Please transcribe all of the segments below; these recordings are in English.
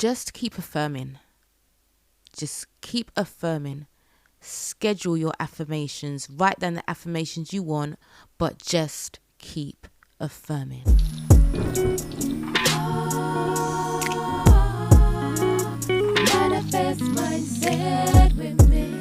just keep affirming. Just keep affirming. Schedule your affirmations. Write down the affirmations you want, but just keep affirming. Manifest mindset with me.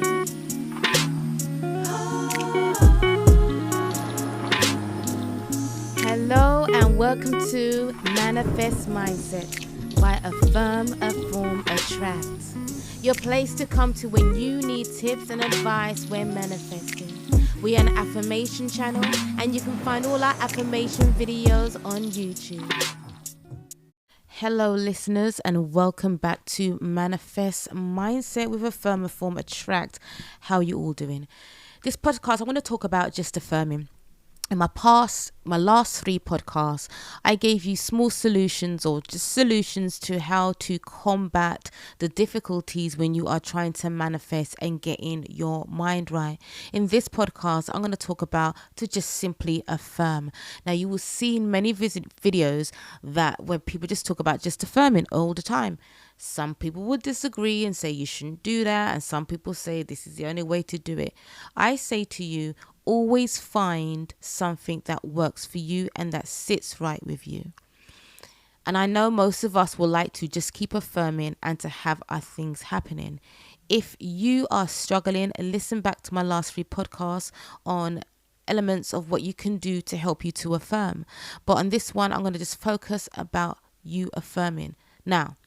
Hello and welcome to Manifest Mindset by Affirm Afform Attract. Your place to come to when you need tips and advice when manifesting. We are an affirmation channel and you can find all our affirmation videos on YouTube. Hello listeners and welcome back to Manifest Mindset with Affirm Afform Attract. How are you all doing? This podcast I want to talk about just affirming. In my last 3 podcasts, I gave you small solutions or just solutions to how to combat the difficulties when you are trying to manifest and get in your mind right. In this podcast, I'm going to talk about to just simply affirm. Now, you will see in many videos that where people just talk about just affirming all the time. Some people would disagree and say you shouldn't do that. And some people say this is the only way to do it. I say to you, always find something that works for you and that sits right with you. And I know most of us will like to just keep affirming and to have our things happening. If you are struggling, listen back to my last 3 podcasts on elements of what you can do to help you to affirm. But on this one, I'm going to just focus about you affirming. Now,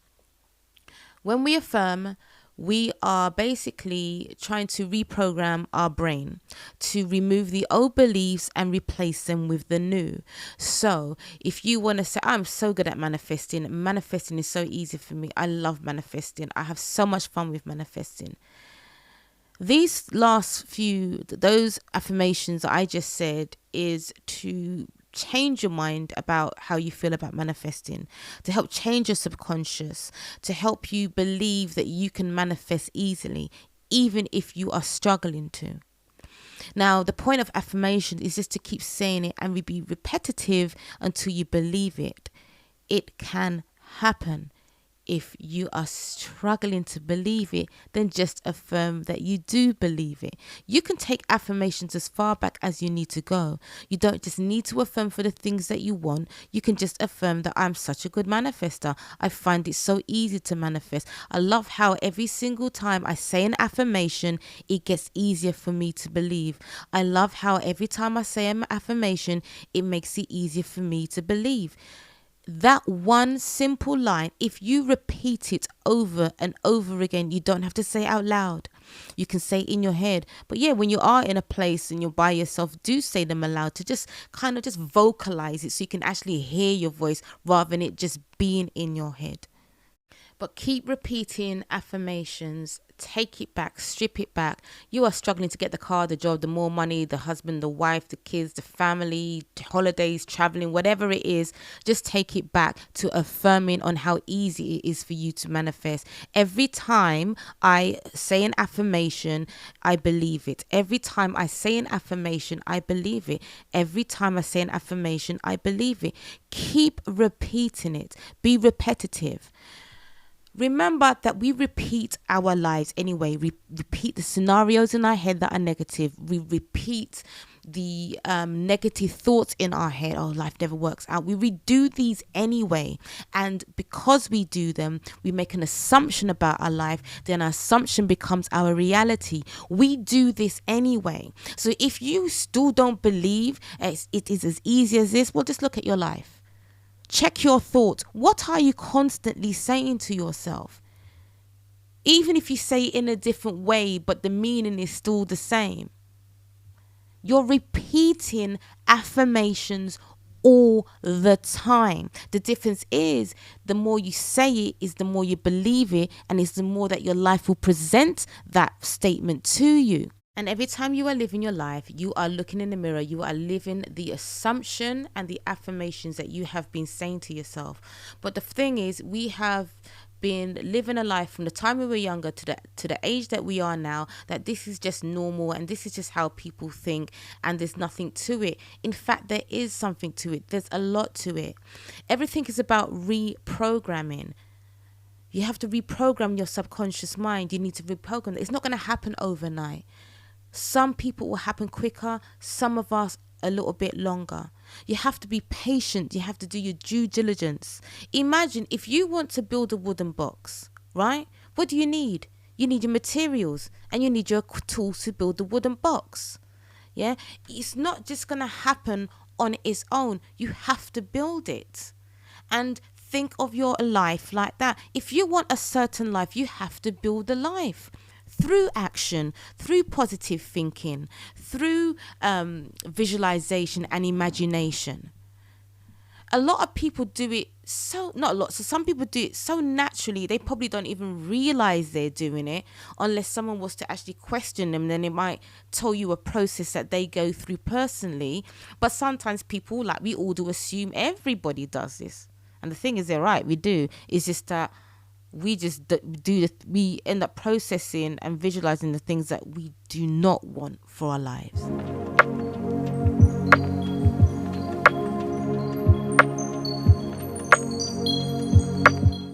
when we affirm, we are basically trying to reprogram our brain to remove the old beliefs and replace them with the new. So if you want to say, I'm so good at manifesting. Manifesting is so easy for me. I love manifesting. I have so much fun with manifesting. These last few, those affirmations that I just said is to change your mind about how you feel about manifesting, to help change your subconscious, to help you believe that you can manifest easily, even if you are struggling to. Now, the point of affirmation is just to keep saying it and be repetitive until you believe it. It can happen. If you are struggling to believe it, then just affirm that you do believe it. You can take affirmations as far back as you need to go. You don't just need to affirm for the things that you want. You can just affirm that I'm such a good manifester. I find it so easy to manifest. I love how every single time I say an affirmation, it gets easier for me to believe. I love how every time I say an affirmation, it makes it easier for me to believe. That one simple line, if you repeat it over and over again, you don't have to say it out loud. You can say it in your head. But yeah, when you are in a place and you're by yourself, do say them aloud to just kind of just vocalize it so you can actually hear your voice rather than it just being in your head. But keep repeating affirmations. Take it back, strip it back. You are struggling to get the car, the job, the more money, the husband, the wife, the kids, the family, holidays, traveling, whatever it is. Just take it back to affirming on how easy it is for you to manifest. Every time I say an affirmation, I believe it. Every time I say an affirmation, I believe it. Every time I say an affirmation, I believe it. Keep repeating it. Be repetitive. Remember that we repeat our lives anyway. We repeat the scenarios in our head that are negative. We repeat the negative thoughts in our head. Oh, life never works out. We redo these anyway. And because we do them, we make an assumption about our life. Then our assumption becomes our reality. We do this anyway. So if you still don't believe it is as easy as this, well, just look at your life. Check your thoughts. What are you constantly saying to yourself? Even if you say it in a different way, but the meaning is still the same. You're repeating affirmations all the time. The difference is the more you say it is the more you believe it, and it's the more that your life will present that statement to you. And every time you are living your life, you are looking in the mirror, you are living the assumption and the affirmations that you have been saying to yourself. But the thing is, we have been living a life from the time we were younger to the age that we are now, that this is just normal and this is just how people think and there's nothing to it. In fact, there is something to it. There's a lot to it. Everything is about reprogramming. You have to reprogram your subconscious mind. You need to reprogram it. It's not going to happen overnight. Some people will happen quicker, some of us a little bit longer. You have to be patient. You have to do your due diligence. Imagine if you want to build a wooden box, right? What do you need? You need your materials and you need your tools to build the wooden box. Yeah, it's not just going to happen on its own. You have to build it. And think of your life like that. If you want a certain life, you have to build a life through action, through positive thinking, through visualization and imagination. A lot of people do it some people do it so naturally, they probably don't even realize they're doing it unless someone was to actually question them. Then it might tell you a process that they go through personally. But sometimes people, like we all do, assume everybody does this. And the thing is, they're right, we do. It's just that we end up processing and visualizing the things that we do not want for our lives.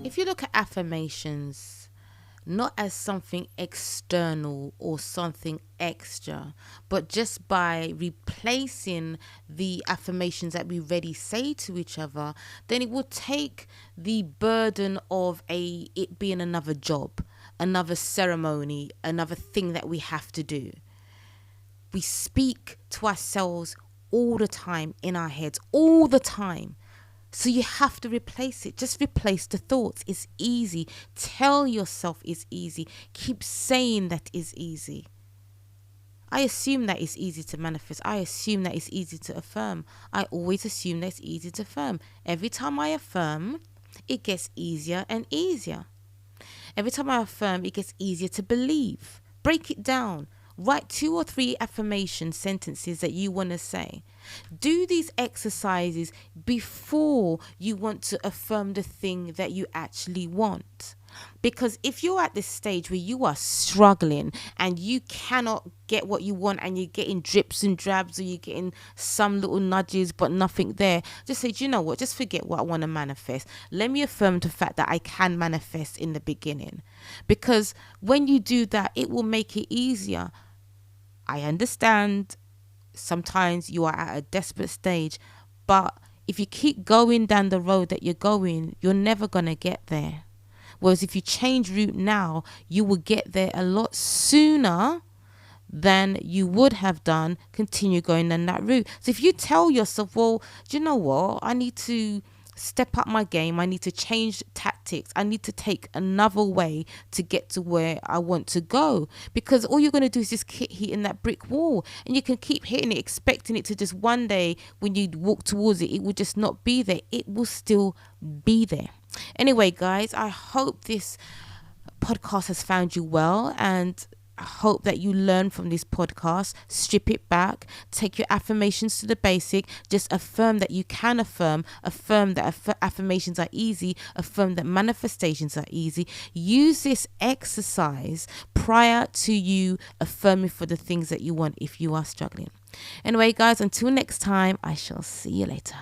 If you look at affirmations, not as something external or something extra, but just by replacing the affirmations that we already say to each other, then it will take the burden of it being another job, another ceremony, another thing that we have to do. We speak to ourselves all the time in our heads, all the time. So you have to replace it. Just replace the thoughts. It's easy. Tell yourself it's easy. Keep saying that it's easy. I assume that it's easy to manifest. I assume that it's easy to affirm. I always assume that it's easy to affirm. Every time I affirm, it gets easier and easier. Every time I affirm, it gets easier to believe. Break it down. Write 2 or 3 affirmation sentences that you want to say. Do these exercises before you want to affirm the thing that you actually want. Because if you're at this stage where you are struggling and you cannot get what you want and you're getting drips and drabs or you're getting some little nudges but nothing there, just say, do you know what? Just forget what I want to manifest. Let me affirm the fact that I can manifest in the beginning. Because when you do that, it will make it easier. I understand sometimes you are at a desperate stage, but if you keep going down the road that you're going, you're never going to get there. Whereas if you change route now, you will get there a lot sooner than you would have done continue going down that route. So if you tell yourself, well, do you know what? I need to step up my game. I need to change tactics. I need to take another way to get to where I want to go. Because all you're going to do is just keep hitting that brick wall. And you can keep hitting it, expecting it to just one day when you walk towards it, it will just not be there. It will still be there. Anyway, guys, I hope this podcast has found you well, and I hope that you learn from this podcast. Strip it back, take your affirmations to the basic, just affirm that you can affirm that affirmations are easy, affirm that manifestations are easy. Use this exercise prior to you affirming for the things that you want if you are struggling. Anyway, guys, until next time, I shall see you later.